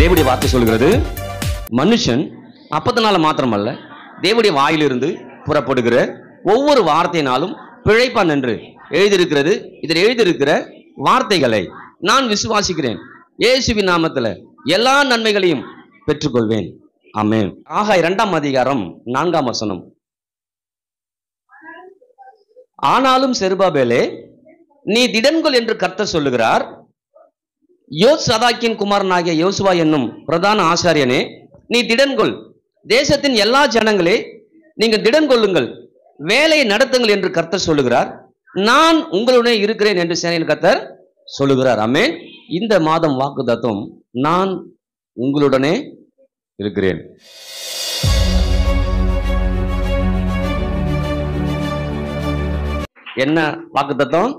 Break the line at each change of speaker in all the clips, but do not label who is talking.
தேவனுடைய வார்த்தை சொல்கிறது, மனுஷன் அப்பத்தினால மாத்திரமல்ல தேவனுடைய வாயிலிருந்து புறப்படுகிற ஒவ்வொரு வார்த்தையினாலும் பிழைப்பான் என்று எழுதியிருக்கிறது. இதில் எழுதியிருக்கிற வார்த்தைகளை நான் விசுவாசிக்கிறேன். இயேசுவின் நாமத்தில் எல்லா நன்மைகளையும் பெற்றுக்கொள்வேன். ஆமென். ஆகாய் 2ஆம் அதிகாரம் 4ஆம் வசனம். ஆனாலும் செருபாபேலே, நீ திடன்கொள் என்று கர்த்தர் சொல்லுகிறார். யோசதாக்கின் குமாரனாகிய யோசுவா என்னும் பிரதான ஆசாரியனே, நீ திடன்கொள். தேசத்தின் எல்லா ஜனங்களே, நீங்கள் திடன் கொள்ளுங்கள், வேலையை நடத்துங்கள் என்று கர்த்தர் சொல்லுகிறார். நான் உங்களுடனே இருக்கிறேன் என்று சேனையின் கர்த்தர் சொல்லுகிறார். ஆமென். இந்த மாதம் வாக்குத்தத்தம், நான் உங்களுடனே இருக்கிறேன். என்ன வாக்குத்தத்தம்?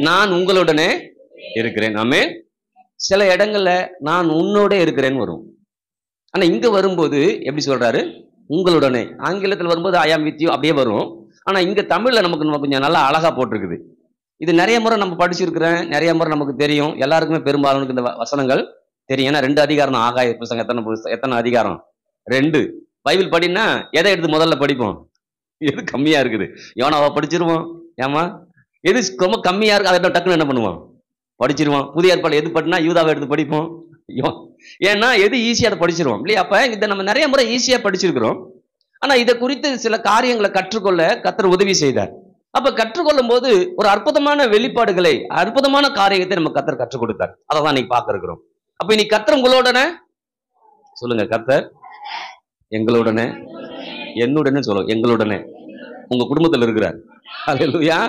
நான் உங்களுடனே இருக்கிறேன். ஆமென். சில இடங்கள்ல நான் உன்னோட இருக்கிறேன்னு வரும். ஆனா இங்க வரும்போது எப்படி சொல்றாரு? உங்களுடனே. ஆங்கிலத்தில் வரும்போது ஐ ஆம் வித் யூ அப்படியே வரும். ஆனா இங்க தமிழ்ல நமக்கு கொஞ்சம் நல்லா அழகா போட்டிருக்குது. இது நிறைய முறை நம்ம படிச்சிருக்கிறேன், நிறைய முறை நமக்கு தெரியும். எல்லாருக்குமே பெரும்பாலும் இந்த வசனங்கள் தெரியும். ஏன்னா 2 அதிகாரம் தான். ஆகாய புத்தகம் எத்தனை அதிகாரம்? 2. பைபிள் படினா எதை எடுத்து முதல்ல படிப்போம்? எது கம்மியா இருக்குது யோனாவை படிச்சிருவோம். ஏமா எது ரொம்ப கம்மியா இருக்கு அதை டக்குன்னு என்ன பண்ணுவோம்? படிச்சிருவோம். புதிய ஏற்பாடு எது படினா யூதாவை எடுத்து படிப்போம். ஏன்னா எது ஈஸியா அதை படிச்சிருவோம் இல்லையா? அப்ப இதை நம்ம நிறைய முறை ஈஸியா படிச்சிருக்கிறோம். ஆனா இதை குறித்து சில காரியங்களை கற்றுக்கொள்ள கர்த்தர் உதவி செய்தார். அப்ப கற்றுக்கொள்ளும் போது ஒரு அற்புதமான வெளிப்பாடுகளை, அற்புதமான காரியத்தை நம்ம கர்த்தர் கற்றுக் கொடுத்தார். அதை தான் இன்னைக்கு பார்க்க இருக்கிறோம். அப்ப இன்னைக்கு கர்த்தர் உங்களோடனே சொல்லுங்க. கர்த்தர் எங்களுடனே, என்னுடனே சொல்லுங்க. எங்களுடனே உங்க குடும்பத்தில் இருக்கிறார். அல்லேலூயா.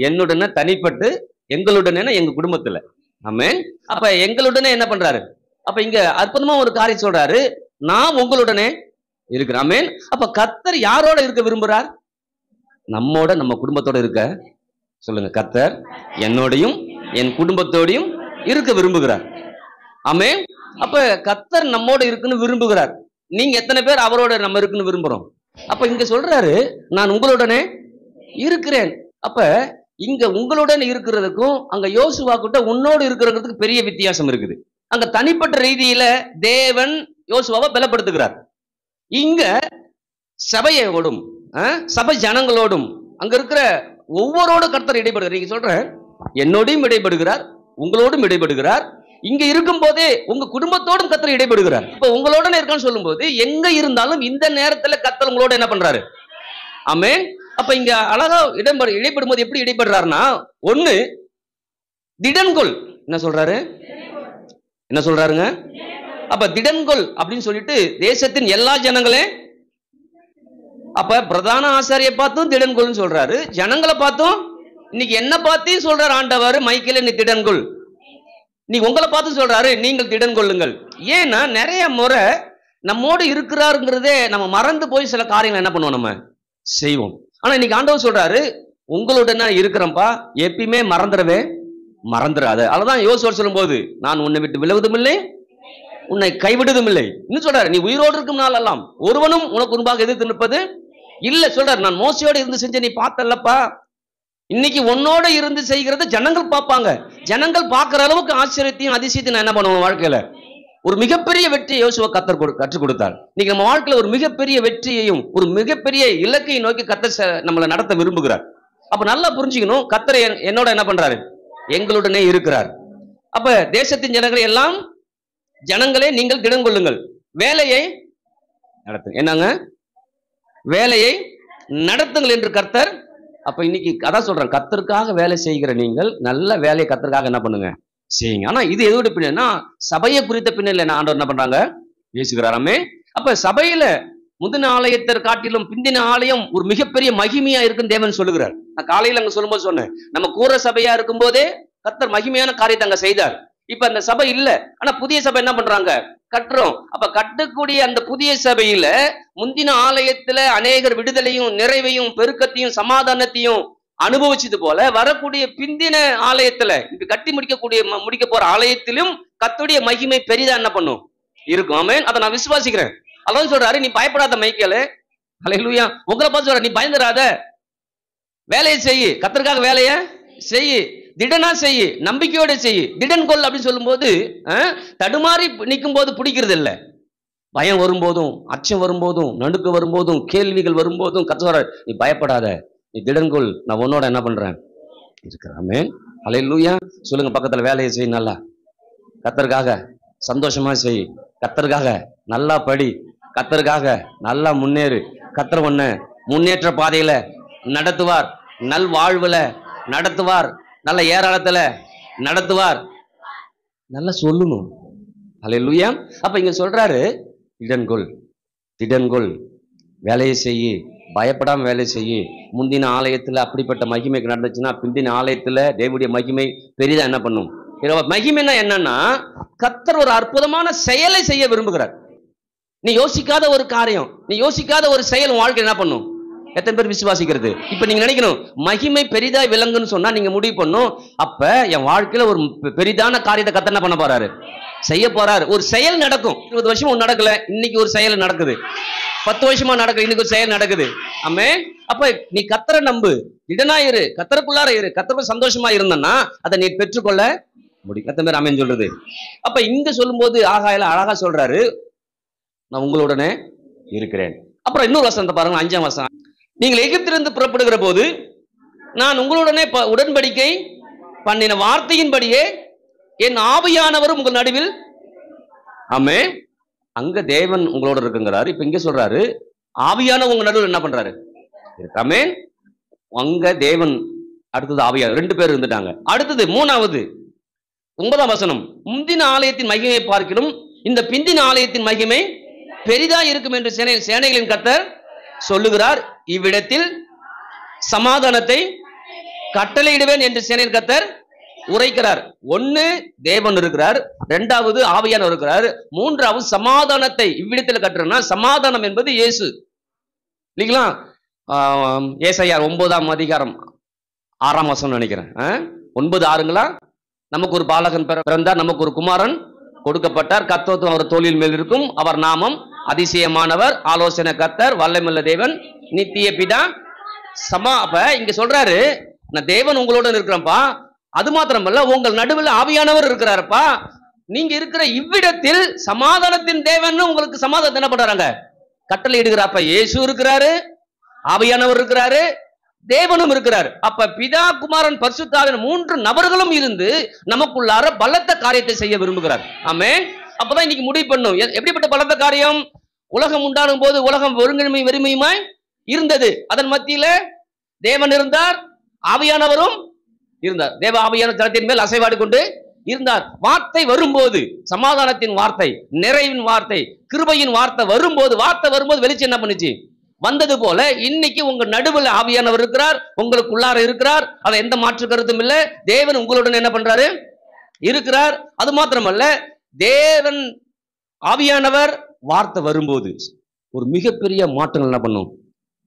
என்னுடனே தனிப்பட்டு, எங்களுடனே எங்க குடும்பத்துல. ஆமென். அப்ப எங்களுடனே என்ன பண்றாரு? அப்ப இங்க அற்புதமா ஒரு காரியம் சொல்றாரு, நான் உங்களுடனே இருக்கிறேன். ஆமென். அப்ப கர்த்தர் யாரோட இருக்க விரும்புறார்? நம்மோட, நம்ம குடும்பத்தோட இருக்க சொல்லுங்க. கர்த்தர் என்னோடையும் என் குடும்பத்தோடையும் இருக்க விரும்புகிறார். ஆமென். அப்ப கர்த்தர் நம்மோட இருக்குன்னு விரும்புகிறார். நீங்க எத்தனை பேர் அவரோட நம்ம இருக்குன்னு விரும்புறோம்? அப்ப இங்க சொல்றாரு, நான் உங்களுடனே இருக்கிறேன். அப்ப இங்க உங்களுடன் இருக்கிறதுக்கும் அங்க யோசுவா கிட்ட உன்னோடு இருக்கிறதுக்கு பெரிய வித்தியாசம் இருக்குது. அங்க தனிப்பட்ட ரீதியில தேவன் யோசுவாவை பலப்படுத்துகிறார். இங்க சபையோடும் சபை ஜனங்களோடும் அங்க இருக்கிற ஒவ்வொருவோட கர்த்தர் இடைப்படுகிறார். நீங்க சொல்ற என்னோடையும் இடைப்படுகிறார், உங்களோடும் இடைப்படுகிறார். இங்க இருக்கும் போதே உங்க குடும்பத்தோடும் கர்த்தர் இடைப்படுகிறார். இப்ப உங்களோட இருக்கான்னு சொல்லும் போது எங்க இருந்தாலும் இந்த நேரத்துல கர்த்தர் உங்களோட என்ன பண்றாரு? ஆமென். அப்ப இங்க அழகா இடைப்படும் போது எப்படி இடைப்படுறாருன்னா, ஒண்ணு திடன்கொள். என்ன சொல்றாரு? என்ன சொல்றாருங்க? அப்ப திடன்கொள் அப்படின்னு சொல்லிட்டு தேசத்தின் எல்லா ஜனங்களே, அப்ப பிரதான ஆசாரியை பார்த்தும் திடன்கொள்னு சொல்றாரு, ஜனங்களை பார்த்தும் இன்னைக்கு என்ன பார்த்தையும் சொல்றாரு ஆண்டவர், மைக்கேல நீ திடன்கொள். நீ உங்களை பார்த்து சொல்றாரு, நீங்கள் திடன் கொள்ளுங்கள். ஏன்னா நிறைய முறை நம்மோடு இருக்கிறாருங்கிறதே நம்ம மறந்து போய் சில காரியங்கள் என்ன பண்ணுவோம், நம்ம செய்வோம். ஆனா இன்னைக்கு ஆண்டவர் சொல்றாரு, உங்களுடன் இருக்கிறப்பா, எப்பயுமே மறந்துடாத. அதுதான் யோசுவா சொல்லும் போது, நான் உன்னை விட்டு விலகுவதும் இல்லை, உன்னை கைவிடுவதும் இல்லை. இன்னும் சொல்றாரு, நீ உயிரோடு இருக்கும் நாள் எல்லாம் ஒருவனும் உனக்கு முன்பாக எதிர்த்து நிற்பது இல்ல. சொல்றாரு, நான் மோசையோடு இருந்து செஞ்ச நீ பார்த்தல்லப்பா, இன்னைக்கு உன்னோட இருந்து செய்கிறது ஜனங்கள் பார்ப்பாங்க. ஜனங்கள் பார்க்கிற அளவுக்கு ஆச்சரியத்தையும் அதிசயத்தையும் என்ன பண்ணுவோம் வாழ்க்கையில? ஒரு மிகப்பெரிய வெற்றியை யோசுவா கற்றுக் கொடுத்தார். இன்னைக்கு நம்ம வாழ்க்கையில ஒரு மிகப்பெரிய வெற்றியையும் ஒரு மிகப்பெரிய இலக்கையை நோக்கி கர்த்தர் நம்மளை நடத்த விரும்புகிறார். அப்ப நல்லா புரிஞ்சுக்கணும், கர்த்தர் என்னோட என்ன பண்றாரு? எங்களுடனே இருக்கிறார். அப்ப தேசத்தின் ஜனங்களே நீங்கள் திடன் கொள்ளுங்கள், வேலையை நடத்துங்க. என்னங்க? வேலையை நடத்துங்கள் என்று கர்த்தர். அப்ப இன்னைக்கு அதான் சொல்றேன், கர்த்தருக்காக வேலை செய்கிற நீங்கள் நல்ல வேலையை கர்த்தருக்காக என்ன பண்ணுங்க, செய்யுங்க. ஆனா இது எதோட பின்னா, சபையை குறித்த பின்னல ஆண்டவர் என்ன பண்றாங்க, பேசுகிறாராமே. அப்ப சபையில முந்தின ஆலயத்தை காட்டிலும் பிந்தின ஆலயம் ஒரு மிகப்பெரிய மகிமையா இருக்குன்னு தேவன் சொல்லுகிறார். நான் காலையில அங்க சொல்லும்போது சொன்னேன், நம்ம கூற சபையா இருக்கும் போதே கர்த்தர் மகிமையான காரியத்தை அங்க செய்தார். இப்ப அந்த சபை இல்ல, ஆனா புதிய சபை என்ன பண்றாங்க, கட்டுறோம். அப்ப கட்டக்கூடிய அந்த புதிய சபையில முந்தின ஆலயத்துல அநேகர் விடுதலையும் நிறைவையும் பெருக்கத்தையும் சமாதானத்தையும் அனுபவிச்சது போல வரக்கூடிய பிந்தின ஆலயத்துல இப்ப கட்டி முடிக்க போற ஆலயத்திலும் கர்த்தருடைய மகிமை பெரிதா என்ன பண்ணும், இருக்கும். ஆமென். அதை நான் விசுவாசிக்கிறேன். அதான் சொல்றாரு, நீ பயப்படாத மைக்கேலு, அல்லேலூயா. உங்களை பார்த்து சொல்ற, நீ பயந்துடாத, வேலையை செய்யு, கர்த்தருக்காக வேலையை செய்யு. திடனா செய்யு, நம்பிக்கையோட செய்யு, திடன் கொள் அப்படின்னு சொல்லும்போது தடுமாறி நிற்கும் போது பிடிக்கிறது இல்லை. பயம் வரும்போதும், அச்சம் வரும்போதும், நடுக்கு வரும்போதும், கேள்விகள் வரும்போதும் கர்த்தர் நீ பயப்படாத, நீ திடன் கொள், நான் உன்னோட என்ன பண்றேன் இருக்கிறேன். ஆமென். ஹல்லேலூயா. சொல்லுங்க பக்கத்துல, வேலையை செய், நல்லா கர்த்தருக்காக சந்தோஷமா செய், கர்த்தருக்காக நல்லா படி, கர்த்தருக்காக நல்லா முன்னேறு. கர்த்தர் உன்னை முன்னேற்ற பாதையில நடத்துவார், நல் வாழ்வுல நடத்துவார், நல்ல ஏராளத்துல நடத்துவார். நல்லா சொல்லணும். ஹல்லேலூயா. அப்ப இங்க சொல்றாரு, திடன்கொள், திடன்கொள், வேலையை செய்யு, பயப்படாம வேலை செய்யு. முந்தின ஆலயத்துல அப்படிப்பட்ட மகிமை நடந்துச்சுன்னா பிந்தின ஆலயத்துல தேவனுடைய மகிமை பெரிதா என்ன பண்ணும்? மகிமைன்னா என்னன்னா, கர்த்தர் ஒரு அற்புதமான செயலை செய்ய விரும்புகிறார். நீ யோசிக்காத ஒரு காரியம், நீ யோசிக்காத ஒரு செயல் உன் வாழ்க்கை என்ன பண்ணும்? எத்தனை பேர் விசுவாசிக்கிறது? இப்ப நீங்க நினைக்கணும், மகிமை பெரிதா விளங்குன்னு சொன்னா நீங்க முடிவு பண்ணும், அப்ப என் வாழ்க்கையில ஒரு பெரிதான காரியத்தை கர்த்தர் என்ன பண்ண போறாரு? செய்ய போறாரு. ஒரு செயல் நடக்கும். 20 வருஷம் ஒன்று நடக்கல, இன்னைக்கு ஒரு செயல் நடக்குது. 10 வருஷமா நடக்குது, இன்னைக்கு ஒரு செயல் நடக்குது. ஆமென். அப்ப நீ கர்த்தரை நம்பு, திடனா இரு, கர்த்தருக்குள்ளார இரு, கர்த்தருக்கு சந்தோஷமா இருந்தன்னா அதை நீ பெற்றுக்கொள்ள முடியும். எத்தனை பேர் ஆமென் சொல்றது? அப்ப இங்க சொல்லும்போது ஆகாயில அழகா சொல்றாரு, நான் உங்களுடனே இருக்கிறேன். அப்புறம் இன்னொரு வசனத்தை பாருங்க, 5ஆம் வசனம். நீங்கள் எகிப்திலிருந்து புறப்படுகிற போது நான் உங்களுடனே உடன்படிக்கை பண்ணின வார்த்தையின்படியே என் ஆவியானவரும் உங்கள் நடுவில். ஆமென். அங்க தேவன் உங்களோட இருக்குங்கிறாரு. இப்ப இங்க சொல்றாரு, ஆவியான உங்க நடுவில் என்ன பண்றாரு? ஆமென். அங்க தேவன், அடுத்தது ஆவியானவர், 2 பேர் இருந்துட்டாங்க. அடுத்தது 3வது 9ஆம் வசனம், முந்தின ஆலயத்தின் மகிமையை பார்க்கிலும் இந்த பிந்தின ஆலயத்தின் மகிமை பெரிதா இருக்கும் என்று சேனைகளின் கர்த்தர் சொல்லுகிறார். இவ்விடத்தில் சமாதானத்தை கட்டளையிடுவேன் என்று சேனையின் கர்த்தர் உரைக்கிறார். 1 தேவன் இருக்கிறார், 2வது ஆவியானவர் இருக்கிறார், 3வது சமாதானத்தை இவ்விடத்தில் கட்டுறனா, சமாதானம் என்பது இயேசு இல்லைங்களா? ஏசாயா 9ஆம் அதிகாரம் 6ஆம் வசனம் நினைக்கிறேன். 9:6ங்களா? நமக்கு ஒரு பாலகன் பிறந்தார், நமக்கு ஒரு குமாரன் கொடுக்கப்பட்டார், கர்த்தத்துவம் அவர் தோளின் மேல் இருக்கும், அவர் நாமம் அதிசயமானவர், ஆலோசனை கர்த்தர், வல்லமையுள்ள தேவன், நித்திய பிதா. அப்ப இங்க சொல்றாரு, நான் தேவன் உங்களோட இருக்கிறேன்ப்பா, அது மாத்திரமல்ல உங்கள் நடுவில் ஆவியானவர் இருக்கிறாருப்பா, நீங்க இருக்கிற இவ்விடத்தில் சமாதானத்தின் தேவன் உங்களுக்கு சமாதானத்தை என்ன பண்றாங்க? கட்டளை இடுகிறாப்ப. இயேசு இருக்கிறாரு, ஆவியானவர் இருக்கிறாரு, தேவனும் இருக்கிறார். அப்ப பிதா, குமாரன், பரிசுத்த ஆவியான 3 நபர்களும் இருந்து நமக்குள்ளார பலத்த காரியத்தை செய்ய விரும்புகிறார். ஆமென். அப்பதான் இன்னைக்கு முடிவு பண்ணும், எப்படிப்பட்ட பலத்த காரியம்? உலகம் உண்டாகும் போது உலகம் ஒருங்கின்மை வெறுமையுமாய் இருந்தது, அதன் மத்தியில தேவன் இருந்தார், ஆவியானவரும் இருந்தார். தேவ ஆவியான தளத்தின் மேல் அசைவாடி கொண்டு இருந்தார். வார்த்தை வரும்போது, சமாதானத்தின் வார்த்தை, நிறைவின் வார்த்தை, கிருபையின் வார்த்தை வரும்போது, வெளிச்சம் என்ன பண்ணுச்சு? வந்தது போல இன்னைக்கு உங்க நடுவில் ஆவியானவர் இருக்கிறார், உங்களுக்குள்ளார இருக்கிறார். அது எந்த மாற்று கருத்தும் இல்லை. தேவன் உங்களுடன் என்ன பண்றாரு? இருக்கிறார். அது மாத்திரமல்ல, தேவன் ஆவியானவர் வார்த்தை வரும்போது ஒரு மிகப்பெரிய மாற்றங்கள் என்ன பண்ணும்?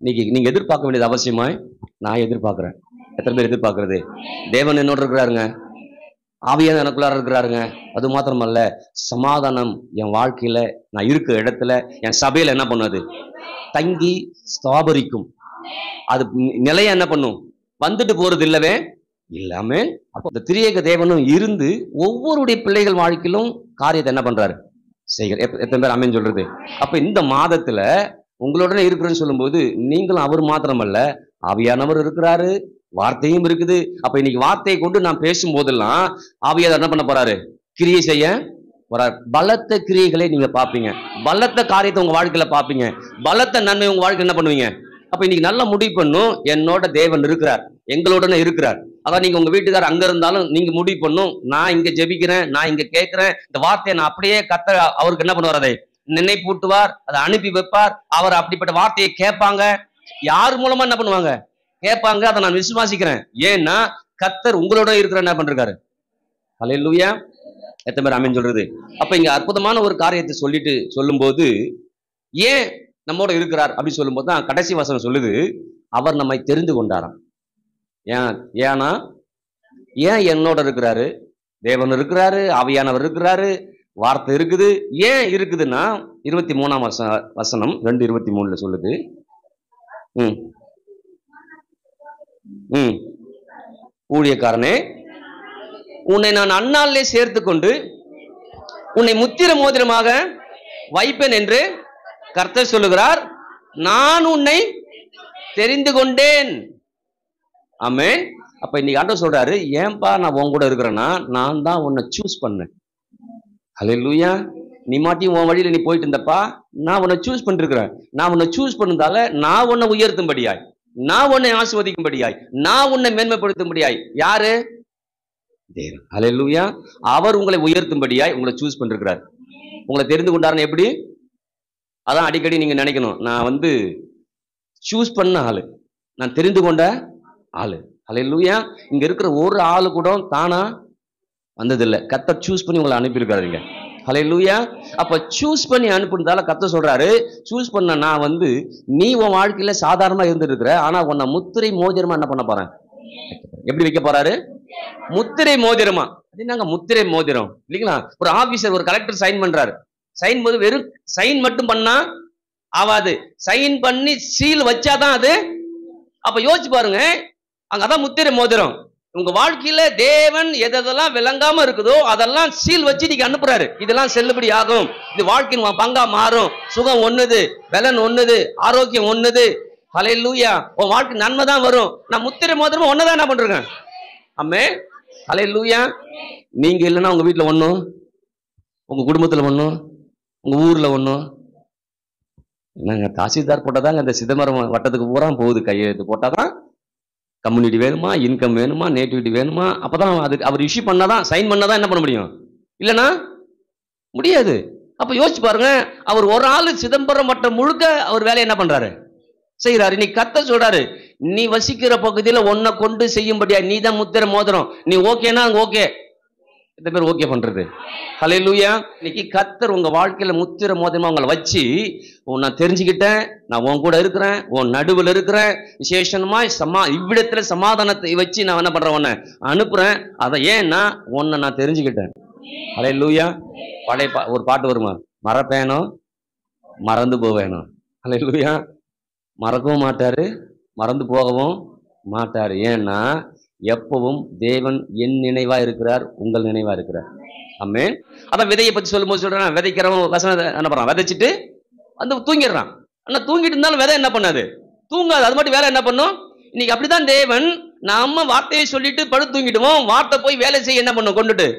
இன்னைக்கு நீங்க எதிர்பார்க்க வேண்டியது அவசியமாய் நான் எதிர்பார்க்கிறேன். எத்தனை பேர் எதிர்பார்க்கறது? தேவன் என்னோட இருக்கிறாருங்க, ஆவியான எனக்குள்ளார இருக்கிறாருங்க. அது மாத்திரமல்ல, சமாதானம் என் வாழ்க்கையில, நான் இருக்கிற இடத்துல, என் சபையில என்ன பண்ணுது? தங்கி ஸ்தாபரிக்கும். அது நிலைய என்ன பண்ணும்? வந்துட்டு போறது இல்லவே இல்லாம. அப்போ இந்த திரியேக தேவனும் இருந்து ஒவ்வொருடைய பிள்ளைகள் வாழ்க்கையிலும் காரியத்தை என்ன பண்றாரு? செய்கிற. எத்தனை பேர் ஆமென் சொல்றது? அப்ப இந்த மாதத்துல உங்களுடனே இருக்கிறேன்னு சொல்லும்போது நீங்களும் அவர் மாத்திரமல்ல, ஆவியானவர் இருக்கிறாரு, வார்த்தையும் இருக்குது. அப்ப இன்னைக்கு வார்த்தையை கொண்டு நான் பேசும் போதெல்லாம் ஆவியானவர் என்ன பண்ண போறாரு? கிரியை செய்ய போறாரு. பலத்த கிரியைகளை நீங்க பாப்பீங்க, பலத்த காரியத்தை உங்க வாழ்க்கையில பாப்பீங்க, பலத்த நன்மை உங்க வாழ்க்கை என்ன பண்ணுவீங்க? அப்ப இன்னைக்கு நல்லா முடிவு பண்ணும், என்னோட தேவன் இருக்கிறார், எங்களோடனே இருக்கிறார். அதான் நீங்க உங்க வீட்டுக்காரர் அங்க இருந்தாலும் நீங்க முடிவு பண்ணும், நான் இங்க ஜெபிக்கிறேன், நான் இங்க கேட்கிறேன், இந்த வார்த்தையை நான் அப்படியே கர்த்தர் அவருக்கு என்ன பண்ணுவார்? அதை நினைப்பூட்டுவார், அதை அனுப்பி வைப்பார். அவர் அப்படிப்பட்ட வார்த்தையை கேட்பாங்க. யார் மூலமா என்ன பண்ணுவாங்க? கேட்பாங்க. அதை நான் விசுவாசிக்கிறேன். ஏன்னா கர்த்தர் உங்களோட இருக்கிற என்ன பண்றாரு? ஹல்லேலூயா. எத்தனை பேர் ஆமென் சொல்றது? அப்ப இங்க அற்புதமான ஒரு காரியத்தை சொல்லும்போது ஏன் நம்மோட இருக்கிறார் அப்படி சொல்லும்போது தான் கடைசி வசனம் சொல்லுது, அவர் நம்மை தெரிந்து கொண்டாராம். ஏன்னா ஏன் என்னோட இருக்கிறாரு? தேவன் இருக்கிறாரு, ஆவியானவர் இருக்கிறாரு, வார்த்தை இருக்குது. ஏன் இருக்குதுன்னா 23ஆம் வசனம் 2:23 சொல்லுது. ஊழியக்காரனே உன்னை நான் அந்நாளிலே சேர்த்து கொண்டு உன்னை முத்திர மோதிரமாக வைப்பேன் என்று கர்த்தர் சொல்லுகிறார். நான் உன்னை தெரிந்து கொண்டேன். ஆமென். அப்ப இன்னைக்கு ஆண்டவர் சொல்றாரு, ஏன்பா நான் உன் கூட இருக்கிறேன்னா நான் தான் உன்னை சூஸ் பண்ணேன். ஹல்லேலூயா. நீ மாட்டியும் உன் வழியில நீ போயிட்டு இருந்தப்பா, நான் உன்னை சூஸ் பண்ணிருக்கிறேன். நான் உன்னை சூஸ் பண்ணதால நான் உன்னை உயர்த்தும்படியாய், நான் உன்னை ஆசீர்வதிக்கும்படியாய், நான் உன்னை மேன்மைப்படுத்தும்படியாய். யாரு? தேவன். ஹல்லேலூயா. அவர் உங்களை உயர்த்தும்படியாய் உங்களை சூஸ் பண்ணிருக்கிறார். உங்களை தெரிந்து கொண்டாருன்னு எப்படி? அதான் அடிக்கடி நீங்க நினைக்கணும், நான் சூஸ் பண்ண ஆளு, நான் தெரிந்து கொண்ட ஆளு. ஹல்லேலூயா. இங்க இருக்கிற ஒரு ஆளு கூட தானா வந்ததில்லை. கர்த்தர் சூஸ் பண்ணி உங்களை அனுப்பியிருக்காருங்க. ஹல்லேலூயா. அப்ப சூஸ் பண்ணி அனுப்புனதால கர்த்தர் சொல்றாரு, சூஸ் பண்ண நான் நீ உன் வாழ்க்கையில சாதாரணமா இருந்துட்டு இருக்கிற, ஆனா உன்னை முத்திரை மோதிரமா என்ன பண்ண போறேன்? எப்படி வைக்க போறாரு? முத்திரை மோதிரமா. அது என்னங்க முத்திரை மோதிரம் இல்லைங்களா? ஒரு ஆபீசர், ஒரு கலெக்டர் சைன் பண்றாரு. சைன் போது வெறும் சைன் மட்டும் பண்ணா ஆவாது, சைன் பண்ணி சீல் வச்சாதான் அது. அப்ப யோசிச்சு பாருங்க, அங்கதான் முத்திரை மோதிரம். உங்க வாழ்க்கையில தேவன் எதெல்லாம் விளங்காம இருக்குதோ அதெல்லாம் சீல் வச்சு நீங்க அனுப்புறாரு. இதெல்லாம் செல்லுபடி ஆகும், இது வாழ்க்கையின் பங்கா மாறும், சுகம் ஒண்ணுது, பலன் ஒண்ணுது, ஆரோக்கியம் ஒண்ணுது. ஹல்லேலூயா. உன் வாழ்க்கை நன்மை தான் வரும். நான் முத்திரை மோதிரம் ஒன்னதான் என்ன பண்றேன்? அம்மே. ஹல்லேலூயா. நீங்க இல்லைன்னா உங்க வீட்டுல ஒண்ணும், உங்க குடும்பத்துல ஒண்ணும், உங்க ஊர்ல ஒண்ணும். என்னங்க தாசில்தார் போட்டாதாங்க இந்த சிதம்பரம் வட்டத்துக்கு பூரா போகுது. கையெழுத்து போட்டாதான் கம்யூனிட்டி வேணுமா, இன்கம் வேணுமா, நேட்டிவிட்டி வேணுமா, அப்பதான் அது அவர் இஷ்யூ பண்ணாதான், சைன் பண்ணாதான் என்ன பண்ண முடியும், இல்லைன்னா முடியாது. அப்ப யோசிச்சு பாருங்க, அவர் ஒரு ஆளு சிதம்பரம் வட்டம் முழுக்க அவர் வேலையை என்ன பண்றாரு? செய்யறாரு. இன்னைக்கு கர்த்தர் சொல்றாரு, நீ வசிக்கிற பகுதியில உன்னை கொண்டு செய்யும்படியா நீ தான் முத்திரை மோதிரம். நீ ஓகேனா ஓகே. எத்தனை பேர் ஓகே பண்றது? ஹல்லேலூயா. இன்னைக்கு கர்த்தர் உங்க வாழ்க்கையில முத்திரை மோதிரமா உங்களை வச்சு, நான் தெரிஞ்சுக்கிட்டேன், நான் உன் கூட இருக்கிறேன், உன் நடுவில் இருக்கிறேன், விசேஷமா இவ்விடத்துல சமாதானத்தை வச்சு நான் என்ன பண்றேன், உன்னை அனுப்புறேன். அதை ஏன்னா உன்னை நான் தெரிஞ்சுக்கிட்டேன். ஹல்லேலூயா. பழைய ஒரு பாட்டு வருமா, மறப்பேனோ மறந்து போவேனோ. ஹல்லேலூயா. மறக்கவும் மாட்டாரு, மறந்து போகவும் மாட்டாரு. ஏன்னா எப்பவும் தேவன் என் நினைவா இருக்கிறார், உங்கள் நினைவா இருக்கிறார். ஆமென். அதான் விதையை பத்தி சொல்லும்போது சொல்றேன், விதைக்கிறவன் வசனம் என்ன பண்றான், விதைச்சிட்டு தூங்கிடுறான். ஆனா தூங்கிட்டு இருந்தாலும் விதை என்ன பண்ணாது, தூங்காது. அது மட்டும் வேலை என்ன பண்ணும்? இன்னைக்கு அப்படிதான் தேவன், நாம வார்த்தையை சொல்லிட்டு படுத்து தூங்கிடுவோம், வார்த்தை போய் வேலை செய்ய என்ன பண்ணும், கொண்டுட்டு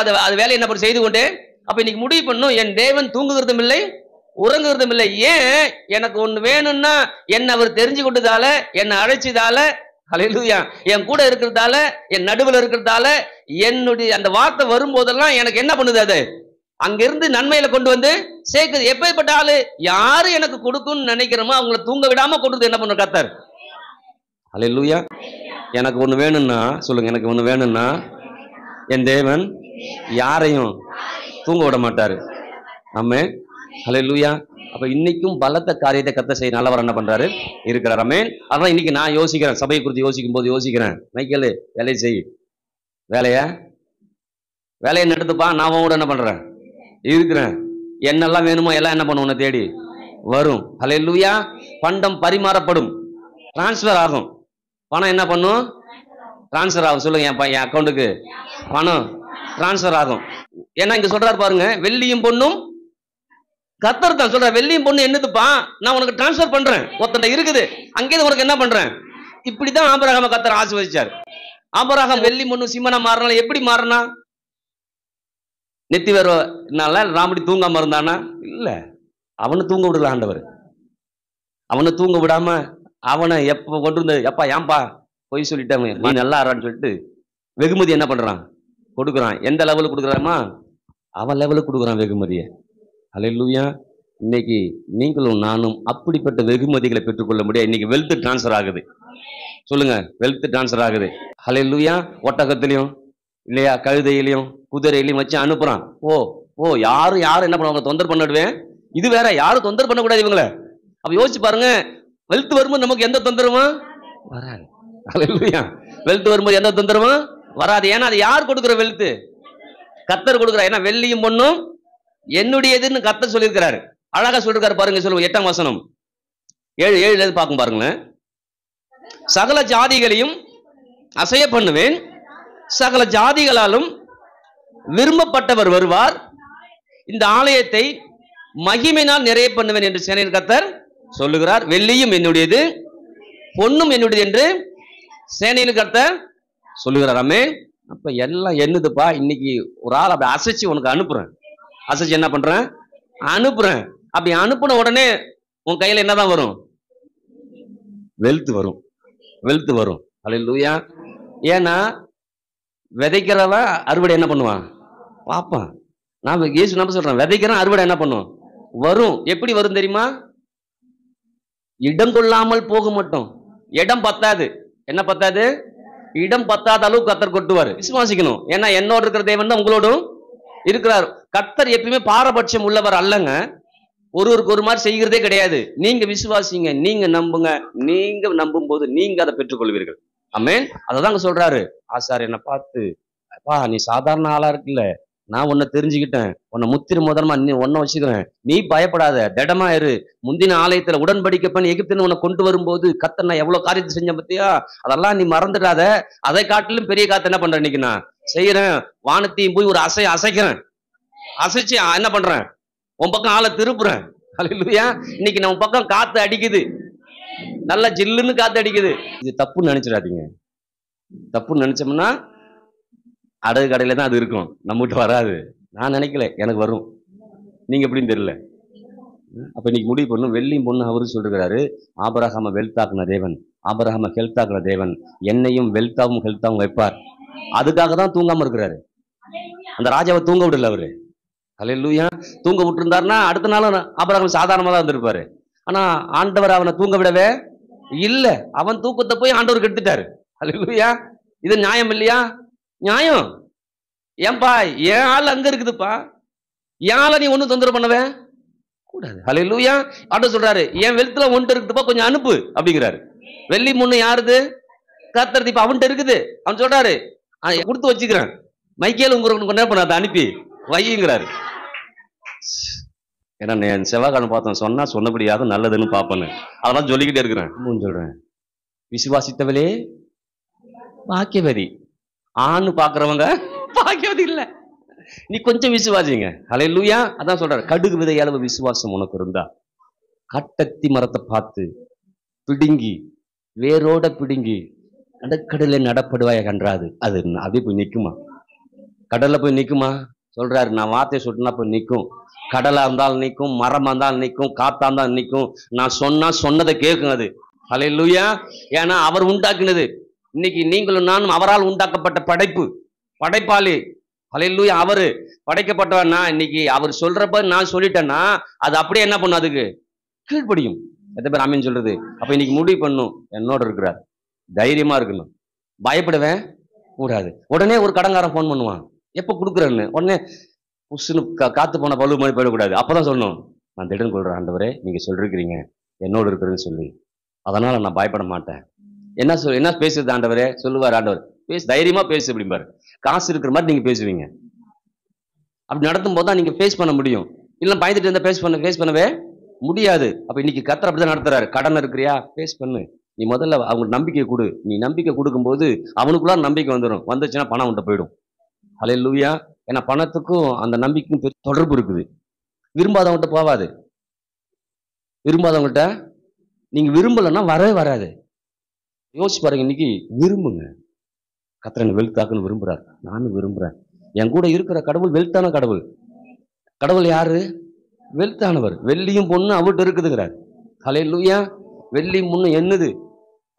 அது வேலை என்ன பண்ண செய்து கொண்டே. அப்ப இன்னைக்கு முடிவு பண்ணும், என் தேவன் தூங்குகிறதும் இல்லை உறங்குறதும் இல்லை. ஏன்? எனக்கு ஒண்ணு வேணும்னா என்ன அவர் தெரிஞ்சு கொண்டதால, என்னை அழைச்சதால, ஹல்லேலூயா, என் கூட இருக்கிறதால, என் நடுவில் இருக்கிறதால, என்னுடைய அந்த வார்த்தை வரும்போதெல்லாம் எனக்கு என்ன பண்ணுது, அது அங்கிருந்து நன்மையில கொண்டு வந்து சேர்க்குது. எப்பேற்பட்ட ஆளு, யாரு எனக்கு கொடுக்கும்னு நினைக்கிறோமோ அவங்கள தூங்க விடாம கொண்டு என்ன பண்ண கர்த்தர். ஹல்லேலூயா. எனக்கு ஒண்ணு வேணும்னா சொல்லுங்க, எனக்கு ஒண்ணு வேணும்னா என் தேவன் யாரையும் தூங்க விட மாட்டாரு. ஆமென். ஹல்லேலூயா. அப்ப இன்னைக்கும் பலத்த காரியத்தை கர்த்தர் செய்ய நல்லவர் என்ன பண்றாரு, இருக்கிறார். ஆமென். அதான் இன்னைக்கு நான் யோசிக்கிறேன், சபையை குறித்து யோசிக்கும் போது யோசிக்கிறேன், மைக்கேல் வேலையை செய், வேலையை நடத்துப்பா, நான் கூட என்ன பண்றேன், இருக்கிறேன். என்னெல்லாம் வேணுமோ எல்லாம் என்ன பண்ணும், உன்னை தேடி வரும். ஹல்லேலூயா. பண்டம் பரிமாறப்படும், டிரான்ஸ்பர் ஆகும். பணம் என்ன பண்ணும், டிரான்ஸ்பர் ஆகும். சொல்லுங்க, என் அக்கௌண்ட்டுக்கு பணம் டிரான்ஸ்பர் ஆகும். ஏன்னா இங்க சொல்றாரு பாருங்க, வெள்ளியும் பொண்ணும் கர்த்தர் தான் சொல்ற, வெள்ளியும் பொண்ணு என்னதுப்பா, நான் உனக்கு டிரான்ஸ்பர் பண்றேன், ஒருத்தண்ட இருக்குது, அங்கே உனக்கு என்ன பண்றேன். இப்படிதான் ஆபிரகாம கர்த்தர் ஆசீர்வதிச்சார். ஆபிரகாம் வெள்ளி பொண்ணு சிம்மனா மாறினால எப்படி மாறினா, நெத்தி வேறனால ராமடி தூங்காம இருந்தானா? இல்ல, அவனை தூங்க விடல ஆண்டவர். அவனை தூங்க விடாம அவனை எப்ப கொண்டு வந்து, எப்பா ஏன்பா பொய் சொல்லிட்டேன், நீ நல்லா ஆறான்னு சொல்லிட்டு வெகுமதி என்ன பண்றான், கொடுக்குறான். எந்த லெவலுக்கு கொடுக்குறாமா, அவன் லெவலுக்கு கொடுக்குறான் வெகுமதியை. ஹல்லேலூயா. இன்னைக்கு நீங்களும் நானும் அப்படிப்பட்ட வெகுமதிகளை பெற்றுக்கொள்ள முடியாது. இன்னைக்கு வெல்த் டிரான்ஸ்பர் ஆகுது. சொல்லுங்க, வெல்த் டிரான்ஸ்பர் ஆகுது. ஹல்லேலூயா. ஒட்டகத்திலையும் இல்லையா, கழுதையிலையும் குதிரையிலையும் வச்சு அனுப்புறான். யாரும் என்ன பண்ணுவாங்க, தொந்தரவு பண்ணிடுவேன். இது வேற, யாரும் தொந்தரவு பண்ணக்கூடாது இவங்களை. அப்ப யோசிச்சு பாருங்க, வெல்த் வரும்போது நமக்கு எந்த தொந்தரவும் வராது. ஹல்லேலூயா. வெல்த் வரும்போது எந்த தொந்தரவும் வராது. ஏன்னா அது யார் கொடுக்குற வெல்த், கர்த்தர் கொடுக்குறார். ஏன்னா வெள்ளியும் பொண்ணும் என்னுடையதுன்னு கர்த்தர் சொல்லியிருக்கிறாரு. அழகா சொல்லிருக்காரு பாருங்க. சொல்லுங்க 8ஆம் வசனம் 7 பார்க்கும் பாருங்களேன். சகல ஜாதிகளையும் அசைய பண்ணுவேன், சகல ஜாதிகளாலும் விரும்பப்பட்டவர் வருவார். இந்த ஆலயத்தை மகிமையினால் நிறைய பண்ணுவேன் என்று சேனையின் கர்த்தர் சொல்லுகிறார். வெள்ளியும் என்னுடையது, பொன்னும் என்னுடையது என்று சேனையின் கர்த்தர் சொல்லுகிறார். ஆமென். அப்ப எல்லாம் என்னதுப்பா? இன்னைக்கு ஒரு ஆள் அப்படி அசைச்சு உனக்கு அனுப்புறேன். அசைச்சு என்ன பண்றேன்? அனுப்புறேன். அப்படி அனுப்புன உடனே உன் கையில என்னதான் வரும்? வெல்த் வரும். வெல்த் வரும். அல்லேலூயா. ஏன்னா விதைக்கிறவன் அறுவடை என்ன பண்ணுவான்? பார்ப்பான். நான் இயேசு நம்ம சொல்றேன், விதைக்கிறவன் அறுவடை என்ன பண்ணும்? வரும். எப்படி வரும் தெரியுமா? இடம் கொள்ளாமல் போக மாட்டோம். இடம் பத்தாது. என்ன பத்தாது? இடம் பத்தாத அளவுக்கு கர்த்தர் கொட்டுவார். விசுவாசிக்கணும். ஏன்னா என்னோடு இருக்கிற தேவன் தான் உங்களோடும் இருக்கிறார். கர்த்தர் எப்பயுமே பாரபட்சம் உள்ளவர் அல்லங்க. ஒருவருக்கு ஒரு மாதிரி செய்கிறதே கிடையாது. நீங்க விசுவாசிங்க, நீங்க நம்புங்க. நீங்க நம்பும் போது நீங்க அதை பெற்றுக்கொள்வீர்கள். ஆமென். அததாங்க சொல்றாரு ஆசார் என்ன பார்த்து, அப்பா நீ சாதாரண ஆளா இருக்குல்ல, நான் உன்னை தெரிஞ்சுக்கிட்டேன், உன்னை முத்திர முதலமா நீ ஒன்ன வச்சுக்கிறேன், நீ பயப்படாத, திடமா இரு. முந்தின ஆலயத்துல உடன்படிக்கை பண்ணி எகிப்திலிருந்து உன்னை கொண்டு வரும்போது கர்த்தர் நான் எவ்வளவு காரியத்தை செஞ்சேன் பத்தியா, அதெல்லாம் நீ மறந்துடாத. அதை காட்டிலும் பெரிய காத்து என்ன பண்றேன் இன்னைக்கு நான் செய்யறேன். வானத்தையும் போய் ஒரு அசைக்கிறேன். அசைச்சு என்ன பண்றேன்? உன் பக்கம் ஆளை திருப்புறேன். அல்லேலூயா. இன்னைக்கு நம்ம பக்கம் காத்து அடிக்குது, நல்லா ஜில்லுன்னு காத்து அடிக்குது. இது தப்புன்னு நினைச்சிடாதீங்க. தப்புன்னு நினைச்சோம்னா அடகு கடையில தான் அது இருக்கும், நம்மகிட்ட வராது. நான் நினைக்கல, எனக்கு வரும். நீங்க எப்படின்னு தெரியல. அப்ப இன்னைக்கு முடிவு பண்ணும். வெள்ளியும் பொண்ணு அவரு சொல்றாரு, ஆபிரகாம வெல்த்தாக்குன தேவன், ஆபிரகாம ஹெல்த்தாக்குன தேவன் என்னையும் வெல்த்தாவும் ஹெல்த்தாவும் வைப்பார். அதுக்காக தான் தூங்காம இருக்கிறாரு. அந்த ராஜாவை தூங்க விடல அவரு. அல்லேலூயா. தூங்க விட்டு இருந்தாருன்னா அடுத்த நாளும் ஆபிரகாம் சாதாரணமா தான் இருந்திருப்பாரு. ஆனா ஆண்டவர் அவனை தூங்க விடவே இல்ல. அவன் தூக்கத்தை போய் ஆண்டவர் கெடுத்துட்டாரு. அல்லேலூயா. இது நியாயம் இல்லையா? நியாயம். ஏன்பா என் ஆள் அங்க இருக்குதுப்பா, என் ஆளை நீ ஒண்ணும் தொந்தரவு பண்ணவே கூடாது. அல்லேலூயா. ஆண்டவர் சொல்றாரு, என் வெல்த்துல ஒன்று இருக்குதுப்பா, கொஞ்சம் அனுப்பு அப்படிங்கிறாரு. வெள்ளி முன்னு யாருது? கர்த்தர். இப்ப அவன்கிட்ட இருக்குது. அவன் சொல்றாரு, கொடுத்து வச்சுக்கிறேன், மைக்கேல் உங்களுக்கு கொஞ்ச நேரம் பண்ண அதை அனுப்பி வைங்கிறாரு. ஏன்னா என் செவ்வாய்க்கிழமை பார்த்தோம், சொன்னா சொன்னபடியாக நல்லதுன்னு பார்ப்பேன்னு, அதெல்லாம் சொல்லிக்கிட்டே இருக்கிறேன். சொல்றேன், விசுவாசித்தவளே பாக்கியவதி. ஆண் பாக்குறவங்க பாக்கியவதி இல்ல, நீ கொஞ்சம் விசுவாசிங்க. அல்லேலூயா. அதான் சொல்றாரு, கடுகு விதை அளவு விசுவாசம் உனக்கு இருந்தா கட்டத்தி மரத்தை பார்த்து பிடுங்கி வேரோட பிடுங்கி கடற்கடல நடப்படுவாய கன்றாது. அது அப்படியே போய் நிக்குமா? கடல்ல போய் நிக்குமா? சொல்றாரு, நான் வார்த்தையை சொல்லிட்டுனா போய் நிற்கும். கடலா இருந்தாலும் நிற்கும், மரமா இருந்தாலும் நிற்கும், காத்தா இருந்தாலும் நிற்கும். நான் சொன்னா சொன்னதை கேட்கும் அது. அல்லேலூயா. ஏன்னா அவர் உண்டாக்குனது. இன்னைக்கு நீங்களும் நானும் அவரால் உண்டாக்கப்பட்ட படைப்பு, படைப்பாளி. அல்லேலூயா. அவரு படைக்கப்பட்டவன். நான் இன்னைக்கு அவர் சொல்றப்ப நான் சொல்லிட்டேன்னா அது அப்படியே என்ன பண்ணும்? அதுக்கு கீழ்ப்படியும். எத்தனை பேர் ஆமீன் சொல்றது? அப்ப இன்னைக்கு முடிவு பண்ணும், என்னோட இருக்கிறார், தைரியமா இருக்கணும், பயப்படவே கூடாது. உடனே ஒரு கடங்காரன் போன் பண்ணுவான், எப்ப கொடுக்குறேன்னு. உடனே புஷ்னு காத்து போன பழுவு மாதிரி போயிடக்கூடாது. அப்பதான் சொல்லணும், நான் திடன் கொள்றேன் ஆண்டவரே, நீங்க சொல்லிருக்கிறீங்க என்னோடு இருக்கிறதுன்னு சொல்லி, அதனால நான் பயப்பட மாட்டேன். என்ன பேசுறது ஆண்டவரே? சொல்லுவார் ஆண்டவர், பேசு, தைரியமா பேசு அப்படிம்பாரு. காசு இருக்கிற மாதிரி நீங்க பேசுவீங்க. அப்படி நடத்தும் போது தான் நீங்க பேஸ் பண்ண முடியும். இல்ல பயந்துட்டு இருந்தா பேஸ் பண்ணவே முடியாது. அப்ப இன்னைக்கு கர்த்தர் அப்படிதான் நடத்துறாரு. கடன் இருக்கிறியா? பேஸ் பண்ணு. நீ முதல்ல அவங்களுக்கு நம்பிக்கை கொடு. நீ நம்பிக்கை கொடுக்கும்போது அவனுக்குள்ள நம்பிக்கை வந்துடும். வந்துச்சுன்னா பணம் அவன்கிட்ட போயிடும். அல்லேலூயா. ஏன்னா பணத்துக்கும் அந்த நம்பிக்கைக்கும் தொடர்பு இருக்குது. விரும்பாதவங்கள்ட்ட போவாது. விரும்பாதவங்கள்ட்ட நீங்க விரும்பலைன்னா வரவே வராது. யோசிச்சு பாருங்க. இன்னைக்கு விரும்புங்க. கர்த்தர் வெல்த்தாக்குன்னு விரும்புறாரு, நானும் விரும்புறேன். என் கூட இருக்கிற கடவுள் வெல்த்தான கடவுள். கடவுள் யாரு? வெல்த்தானவர். வெள்ளியும் பொண்ணு அவர்கிட்ட இருக்குதுங்கிறார். அல்லேலூயா. வெள்ளியும் பொண்ணு என்னது,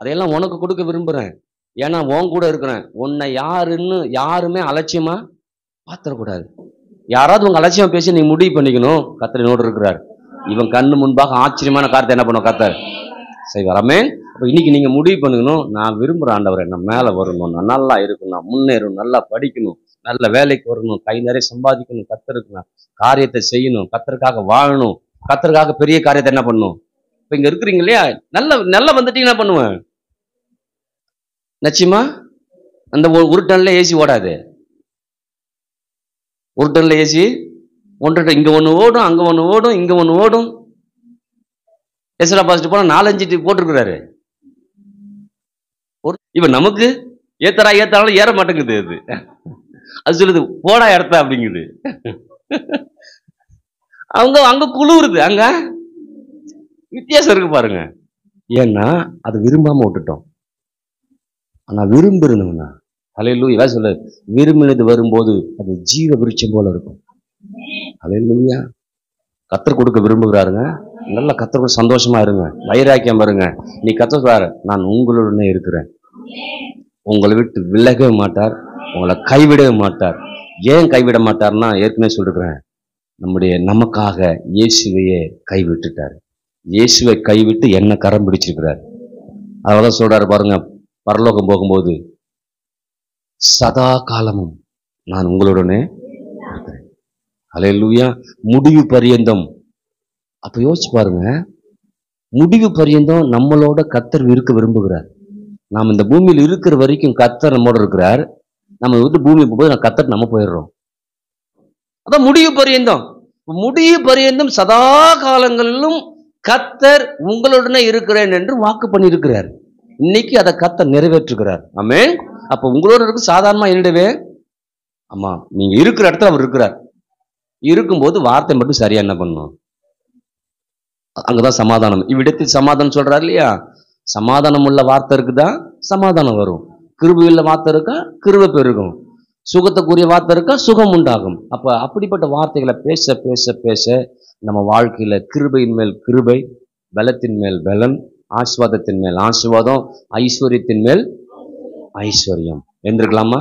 அதையெல்லாம் உனக்கு கொடுக்க விரும்புறேன். ஏன்னா உன் கூட இருக்கிறேன். உன்னை யாருன்னு யாருமே அலட்சியமா பாத்திரக்கூடாது. யாராவது உங்க அலட்சியம் பேசி நீ முடிவு பண்ணிக்கணும். கர்த்தர் என்னோடு இருக்கிறார். இவன் கண்ணு முன்பாக ஆச்சரியமான காரியத்தை என்ன பண்ணுவோம்? கர்த்தர் செய்வார். ஆமென். அப்ப இன்னைக்கு நீங்க முடிவு பண்ணிக்கணும், நான் விரும்புறேன் ஆண்டவரே, நான் மேல வரணும், நான் நல்லா இருக்கணும், நான் முன்னேறணும், நல்லா படிக்கணும், நல்ல வேலைக்கு வரணும், கை நிறைய சம்பாதிக்கணும், கர்த்தருக்கு நான் காரியத்தை செய்யணும், கர்த்தருக்காக வாழணும், கர்த்தருக்காக பெரிய காரியத்தை என்ன பண்ணணும். இப்ப இங்க இருக்கிறீங்க இல்லையா, நல்லா வந்துட்டீங்க, என்ன பண்ணுவேன்? நிச்சயமா அந்த ஒரு டன்ல ஏசி ஓடாது. ஒரு டன்ல ஏசி ஒன்றரை, இங்க ஒண்ணு ஓடும், அங்க ஒண்ணு ஓடும், இங்க ஒண்ணு ஓடும். எஸ்ரா பாசிட்டு போனா 4-5 போட்டிருக்கிறாரு. இப்ப நமக்கு ஏத்தாலும் ஏற மாட்டேங்குது. அது சொல்லுது போடா இடத்த அப்படிங்குது. அவங்க அங்க குளிருது, அங்க வித்தியாசம் இருக்கு பாருங்க. ஏன்னா அது விரும்பாம விட்டுட்டோம். ஆனா விரும்புறணும்னா ஹல்லேலூயா சொல்ல, விரும்பினது வரும்போது அது ஜீவ விருட்சம் போல இருக்கும். ஹல்லேலூயா. கர்த்தர் கொடுக்க விரும்புகிறாருங்க. நல்லா கர்த்தர் சந்தோஷமா இருங்க, வைராக்கியம் இருங்க. நீ கர்த்தர் சொல்றாரு, நான் உங்களுடனே இருக்கிறேன், உங்களை விட்டு விலகவே மாட்டார், உங்களை கைவிடவே மாட்டார். ஏன் கைவிட மாட்டார்னா, ஏற்கனவே சொல்லிருக்கிறேன், நமக்காக இயேசுவையே கைவிட்டுட்டார். இயேசுவை கைவிட்டு என்ன கரம் பிடிச்சிருக்கிறார். அதனால சொல்றாரு பாருங்க, பரலோகம் போகும்போது சதா காலமும் நான் உங்களுடனே இருக்கிறேன். ஹல்லேலூயா. முடிவு பரியந்தம். அப்ப யோசிச்சு பாருங்க, முடிவு பரியந்தம் நம்மளோட கர்த்தர் இருக்க விரும்புகிறார். நாம் இந்த பூமியில் இருக்கிற வரைக்கும் கர்த்தர் நம்மோட இருக்கிறார். நம்ம விட்டு பூமி போகும்போது கர்த்தர் நம்ம போயிடுறோம். அதான் முடிவு பரியந்தம். முடிவு பரியந்தம் சதா காலங்களிலும் கர்த்தர் உங்களுடனே இருக்கிறேன் என்று வாக்கு பண்ணியிருக்கிறார். இன்னைக்கு அதை கர்த்தர் நிறைவேற்றுகிறார். ஆமென். அப்ப உங்களோட இருக்கு சாதாரணமா என்னிடவே, ஆமா, நீங்க இருக்கிற இடத்துல அவர் இருக்கிறார். இருக்கும்போது வார்த்தை மட்டும் சரியா என்ன பண்ணணும், அங்கதான் சமாதானம். இவ்விடத்தில் சமாதானம் சொல்றாரு இல்லையா, சமாதானம் உள்ள வார்த்தை இருக்குதா சமாதானம் வரும், கிருபை உள்ள வார்த்தை இருக்கா கிருபை பெருகும், சுகத்துக்குரிய வார்த்தை இருக்கா சுகம் உண்டாகும். அப்ப அப்படிப்பட்ட வார்த்தைகளை பேச பேச பேச நம்ம வாழ்க்கையில கிருபையின் மேல் கிருபை, பலத்தின் மேல் பலன், ஆசீர்வாதத்தின் மேல் ஆசீர்வாதம், ஐஸ்வர்யத்தின் மேல் ஐஸ்வர்யம். என்றுக்கலாமா?